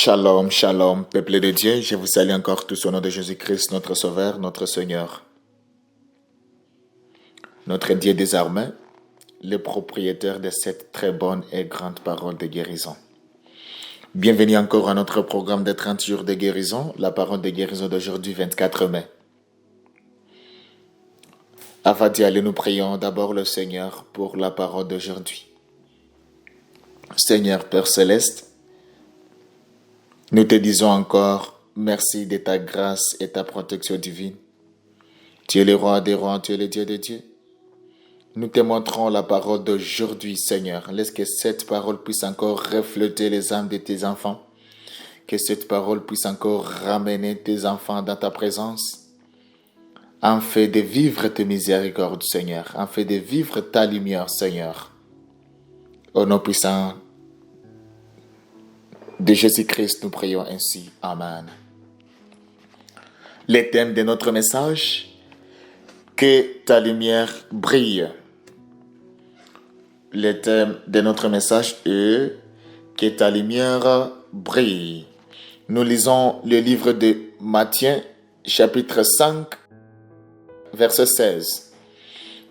Shalom, shalom, peuple de Dieu, je vous salue encore tous au nom de Jésus-Christ, notre Sauveur, notre Seigneur, notre Dieu désormais, le propriétaire de cette très bonne et grande parole de guérison. Bienvenue encore à notre programme de 30 jours de guérison, la parole de guérison d'aujourd'hui, 24 mai. Avant d'y aller, nous prions d'abord le Seigneur pour la parole d'aujourd'hui. Seigneur Père Céleste, nous te disons encore merci de ta grâce et ta protection divine. Tu es le roi des rois, tu es le Dieu des dieux. Nous te montrons la parole d'aujourd'hui, Seigneur. Laisse que cette parole puisse encore refléter les âmes de tes enfants. Que cette parole puisse encore ramener tes enfants dans ta présence. En fait de vivre tes miséricordes, Seigneur. En fait de vivre ta lumière, Seigneur. Au nom puissant de Jésus-Christ, nous prions ainsi. Amen. Le thème de notre message, que ta lumière brille. Le thème de notre message est que ta lumière brille. Nous lisons le livre de Matthieu, chapitre 5, verset 16.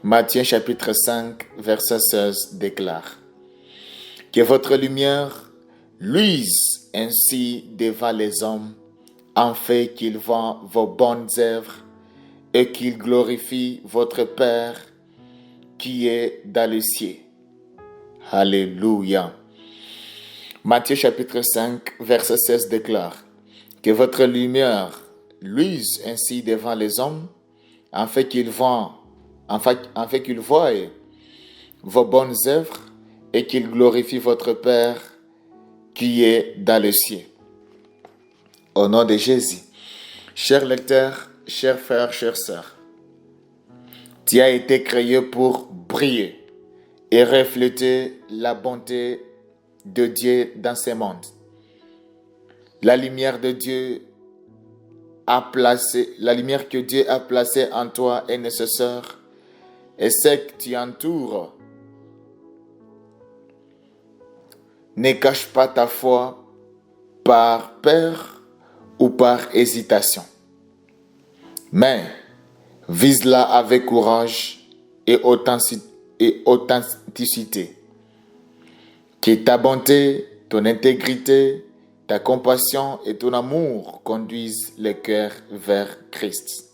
Matthieu, chapitre 5, verset 16 déclare: Que votre lumière luise ainsi devant les hommes, afin qu'ils voient vos bonnes œuvres et qu'ils glorifient votre Père qui est dans le ciel. Alléluia. Matthieu chapitre 5, verset 16 déclare: Que votre lumière luise ainsi devant les hommes, afin qu'ils voient vos bonnes œuvres et qu'ils glorifient votre Père qui est dans le ciel. Au nom de Jésus, chers lecteurs, chers frères, chères sœurs, tu as été créé pour briller et refléter la bonté de Dieu dans ce monde. La lumière que Dieu a placée en toi est nécessaire, et ce que tu entoures ne cache pas ta foi par peur ou par hésitation, mais vise-la avec courage et authenticité. Que ta bonté, ton intégrité, ta compassion et ton amour conduisent le cœur vers Christ.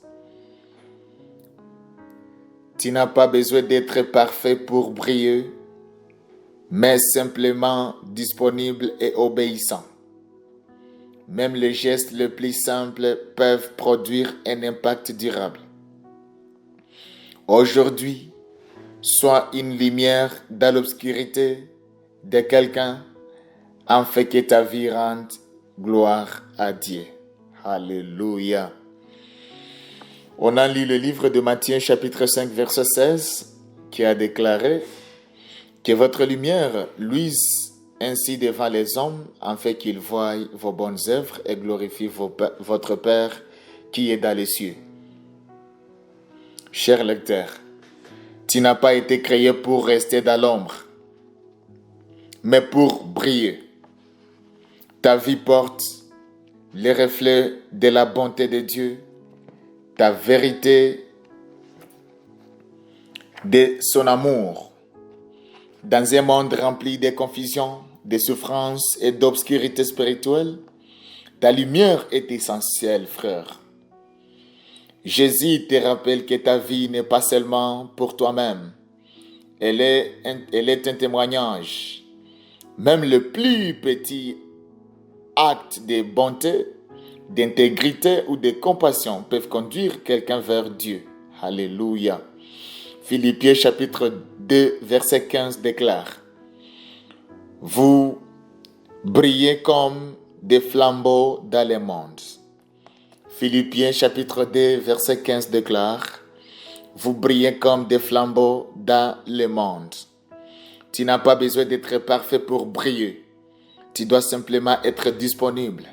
Tu n'as pas besoin d'être parfait pour briller, mais simplement disponible et obéissant. Même les gestes les plus simples peuvent produire un impact durable. Aujourd'hui, sois une lumière dans l'obscurité de quelqu'un, afin que ta vie rende gloire à Dieu. Alléluia. On a lu le livre de Matthieu chapitre 5 verset 16 qui a déclaré: Que votre lumière luise ainsi devant les hommes, afin qu'ils voient vos bonnes œuvres et glorifient votre Père qui est dans les cieux. Cher lecteur, tu n'as pas été créé pour rester dans l'ombre, mais pour briller. Ta vie porte les reflets de la bonté de Dieu, ta vérité de son amour. Dans un monde rempli de confusion, de souffrance et d'obscurité spirituelle, ta lumière est essentielle, frère. Jésus te rappelle que ta vie n'est pas seulement pour toi-même. Elle est un témoignage. Même le plus petit acte de bonté, d'intégrité ou de compassion peuvent conduire quelqu'un vers Dieu. Alléluia. Philippiens chapitre 2 verset 15 déclare: Vous brillez comme des flambeaux dans le monde. Philippiens chapitre 2 verset 15 déclare: Vous brillez comme des flambeaux dans le monde. Tu n'as pas besoin d'être parfait pour briller. Tu dois simplement être disponible.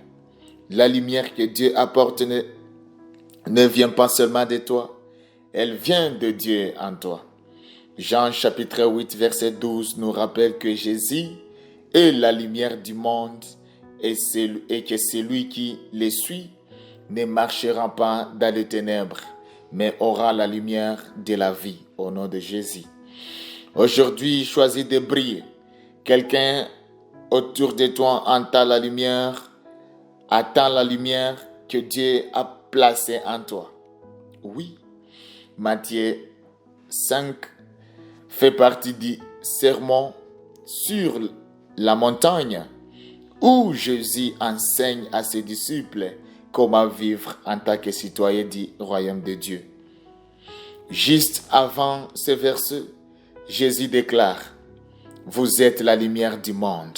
La lumière que Dieu apporte ne vient pas seulement de toi, elle vient de Dieu en toi. Jean chapitre 8 verset 12 nous rappelle que Jésus est la lumière du monde et que celui qui les suit ne marchera pas dans les ténèbres, mais aura la lumière de la vie, au nom de Jésus. Aujourd'hui, choisis de briller. Quelqu'un autour de toi attend la lumière que Dieu a placée en toi. Oui, Matthieu 5 fait partie du sermon sur la montagne où Jésus enseigne à ses disciples comment vivre en tant que citoyen du royaume de Dieu. Juste avant ce verset, Jésus déclare « Vous êtes la lumière du monde ».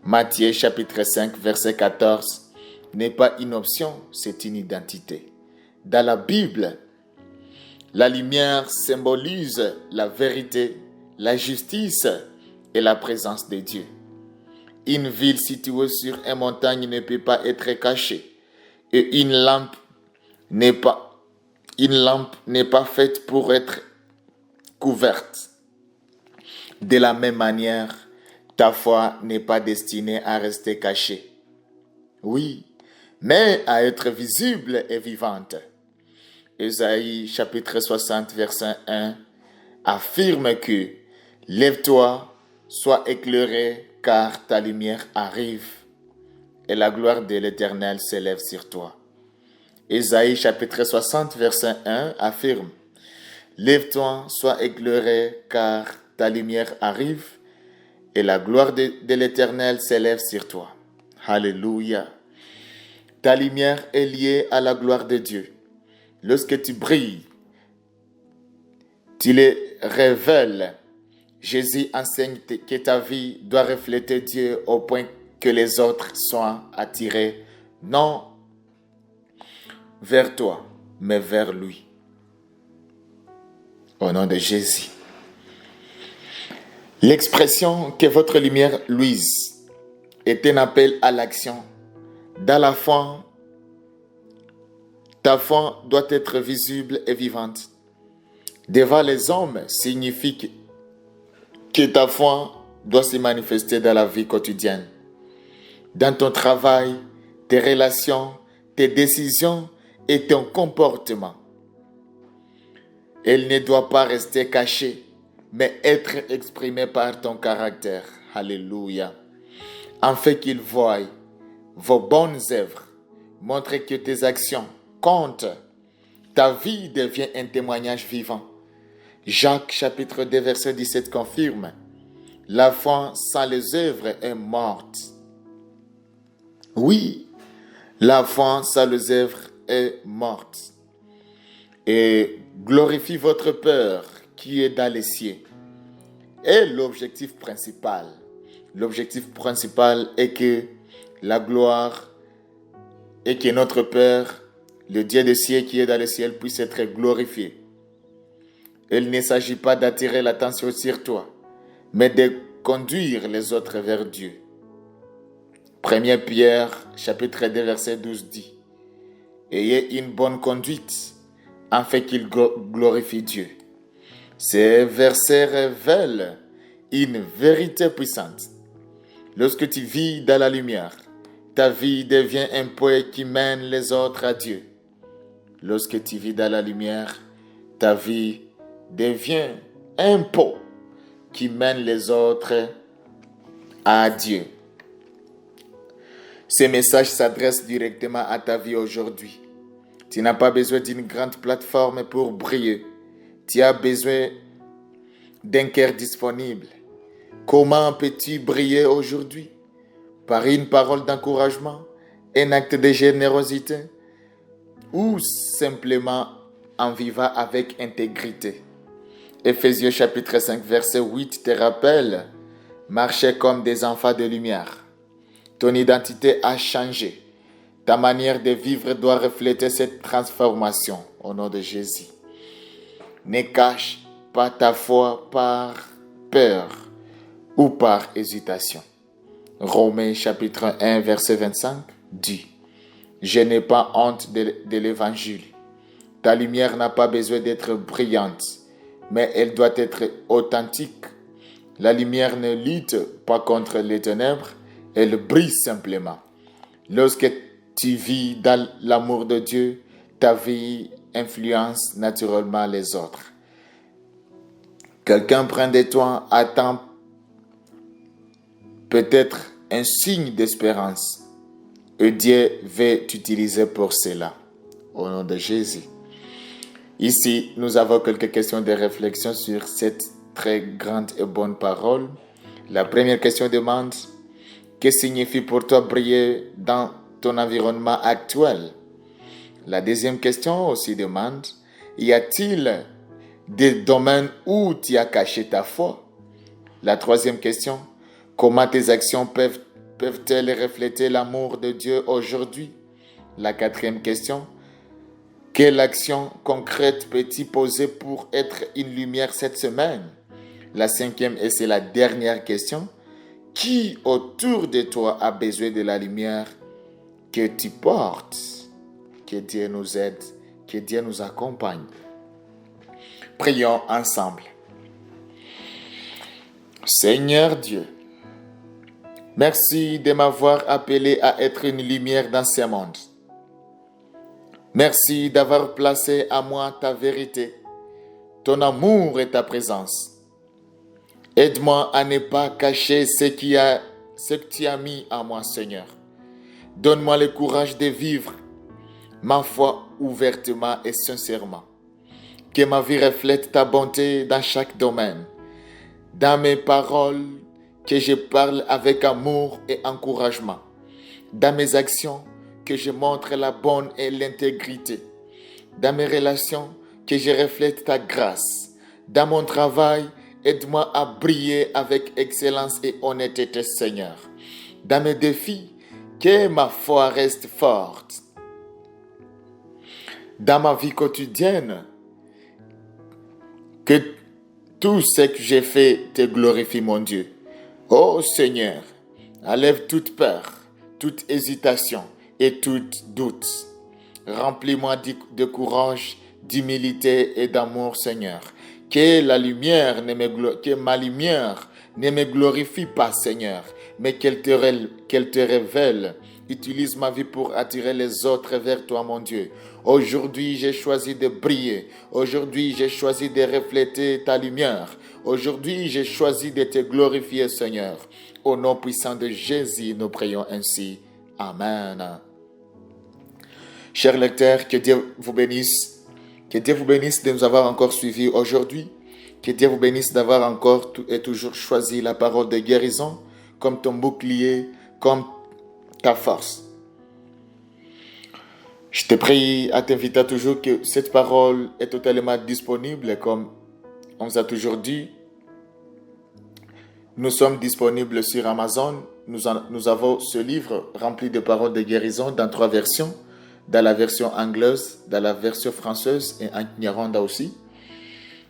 Matthieu chapitre 5 verset 14 n'est pas une option, c'est une identité. Dans la Bible, la lumière symbolise la vérité, la justice et la présence de Dieu. Une ville située sur une montagne ne peut pas être cachée et une lampe n'est pas faite pour être couverte. De la même manière, ta foi n'est pas destinée à rester cachée. Oui, mais à être visible et vivante. Ésaïe chapitre 60 verset 1 affirme que « Lève-toi, sois éclairé, car ta lumière arrive, et la gloire de l'Éternel s'élève sur toi. » Ésaïe chapitre 60 verset 1 affirme « Lève-toi, sois éclairé, car ta lumière arrive, et la gloire de l'Éternel s'élève sur toi. » Alléluia. Ta lumière est liée à la gloire de Dieu. Lorsque tu brilles, tu les révèles. Jésus enseigne que ta vie doit refléter Dieu au point que les autres soient attirés, non vers toi, mais vers lui. Au nom de Jésus. L'expression que votre lumière luise est un appel à l'action. Dans la foi, ta foi doit être visible et vivante. Devant les hommes signifie que ta foi doit se manifester dans la vie quotidienne. Dans ton travail, tes relations, tes décisions et ton comportement. Elle ne doit pas rester cachée, mais être exprimée par ton caractère. Alléluia. Afin qu'ils voient vos bonnes œuvres, montre que tes actions comptent. Ta vie devient un témoignage vivant. Jacques chapitre 2 verset 17 confirme « La foi sans les œuvres est morte ». Oui, la foi sans les œuvres est morte. Et glorifie votre Père qui est dans les cieux. Et l'objectif principal est que la gloire et que notre Père, le Dieu des cieux qui est dans le ciel, puisse être glorifié. Il ne s'agit pas d'attirer l'attention sur toi, mais de conduire les autres vers Dieu. 1 Pierre, chapitre 2, verset 12 dit « Ayez une bonne conduite, afin qu'il glorifie Dieu. » Ces versets révèlent une vérité puissante. Lorsque tu vis dans la lumière, ta vie devient un puits qui mène les autres à Dieu. Lorsque tu vis dans la lumière, ta vie devient un pot qui mène les autres à Dieu. Ce message s'adresse directement à ta vie aujourd'hui. Tu n'as pas besoin d'une grande plateforme pour briller. Tu as besoin d'un cœur disponible. Comment peux-tu briller aujourd'hui? Par une parole d'encouragement, un acte de générosité ou simplement en vivant avec intégrité. Éphésiens chapitre 5 verset 8 te rappelle « Marchez comme des enfants de lumière ». Ton identité a changé. Ta manière de vivre doit refléter cette transformation au nom de Jésus. Ne cache pas ta foi par peur ou par hésitation. Romains chapitre 1 verset 25 dit « Je n'ai pas honte de l'évangile. Ta lumière n'a pas besoin d'être brillante, mais elle doit être authentique. La lumière ne lutte pas contre les ténèbres, Elle brille simplement. Lorsque tu vis dans l'amour de Dieu, ta vie influence naturellement les autres. Quelqu'un près de toi attend peut-être un signe d'espérance. Et Dieu veut t'utiliser pour cela. Au nom de Jésus. Ici, nous avons quelques questions de réflexion sur cette très grande et bonne parole. La première question demande: que signifie pour toi briller dans ton environnement actuel? La deuxième question aussi demande: y a-t-il des domaines où tu as caché ta foi? La troisième question: comment tes actions peuvent-elles refléter l'amour de Dieu aujourd'hui? La quatrième question: quelle action concrète peux-tu poser pour être une lumière cette semaine? La cinquième et c'est la dernière question: qui autour de toi a besoin de la lumière que tu portes? Que Dieu nous aide, que Dieu nous accompagne. Prions ensemble. Seigneur Dieu, merci de m'avoir appelé à être une lumière dans ce monde. Merci d'avoir placé à moi ta vérité, ton amour et ta présence. Aide-moi à ne pas cacher ce que tu as mis en moi, Seigneur. Donne-moi le courage de vivre ma foi ouvertement et sincèrement. Que ma vie reflète ta bonté dans chaque domaine. Dans mes paroles, que je parle avec amour et encouragement. Dans mes actions, que je montre la bonne et l'intégrité. Dans mes relations, que je reflète ta grâce. Dans mon travail, aide-moi à briller avec excellence et honnêteté, Seigneur. Dans mes défis, que ma foi reste forte. Dans ma vie quotidienne, que tout ce que j'ai fait te glorifie, mon Dieu. Ô Seigneur, enlève toute peur, toute hésitation et tout doute. Remplis-moi de courage, d'humilité et d'amour, Seigneur. Que ma lumière ne me glorifie pas, Seigneur, mais qu'elle te révèle. Utilise ma vie pour attirer les autres vers toi, mon Dieu. Aujourd'hui, j'ai choisi de briller. Aujourd'hui, j'ai choisi de refléter ta lumière. Aujourd'hui, j'ai choisi de te glorifier, Seigneur. Au nom puissant de Jésus, nous prions ainsi. Amen. Chers lecteurs, que Dieu vous bénisse. Que Dieu vous bénisse de nous avoir encore suivis aujourd'hui. Que Dieu vous bénisse d'avoir encore et toujours choisi la parole de guérison comme ton bouclier, comme ta force. Je te prie à t'inviter toujours que cette parole est totalement disponible, comme on vous a toujours dit. Nous sommes disponibles sur Amazon. Nous avons ce livre rempli de paroles de guérison dans 3 versions. Dans la version anglaise, dans la version française et en Kinyarwanda aussi.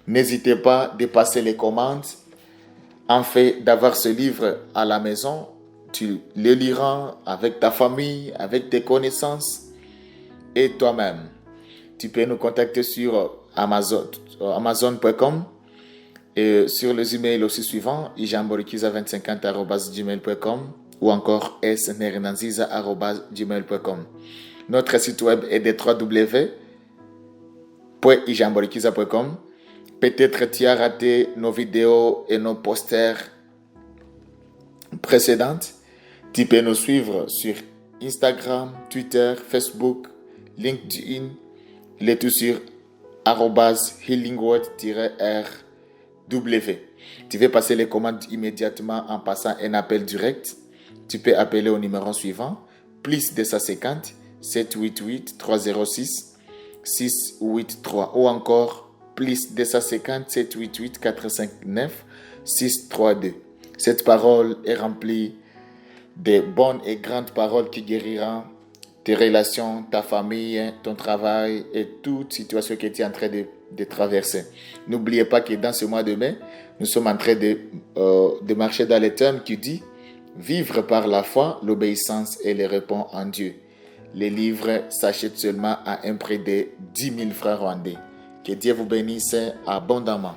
N'hésitez pas à passer les commandes. En fait d'avoir ce livre à la maison, tu le liras avec ta famille, avec tes connaissances et toi-même. Tu peux nous contacter sur amazon.com et sur les emails aussi suivants, ijamborikiza2050@gmail.com ou encore snernanziza@gmail.com. Notre site web est de www.ijamborikiza.com. Peut-être tu as raté nos vidéos et nos posters précédentes. Tu peux nous suivre sur Instagram, Twitter, Facebook, LinkedIn, le tout sur @healingword-rw. Tu veux passer les commandes immédiatement en passant un appel direct. Tu peux appeler au numéro suivant, plus 250 788 306 683 ou encore plus 250 788 459 632. Cette parole est remplie de bonnes et grandes paroles qui guériront tes relations, ta famille, ton travail et toute situation que tu es en train de traverser. N'oubliez pas que dans ce mois de mai, nous sommes en train de marcher dans le thème qui dit « Vivre par la foi, l'obéissance et le repos en Dieu ». Les livres s'achètent seulement à un prix de 10 000 francs rwandais. Que Dieu vous bénisse abondamment.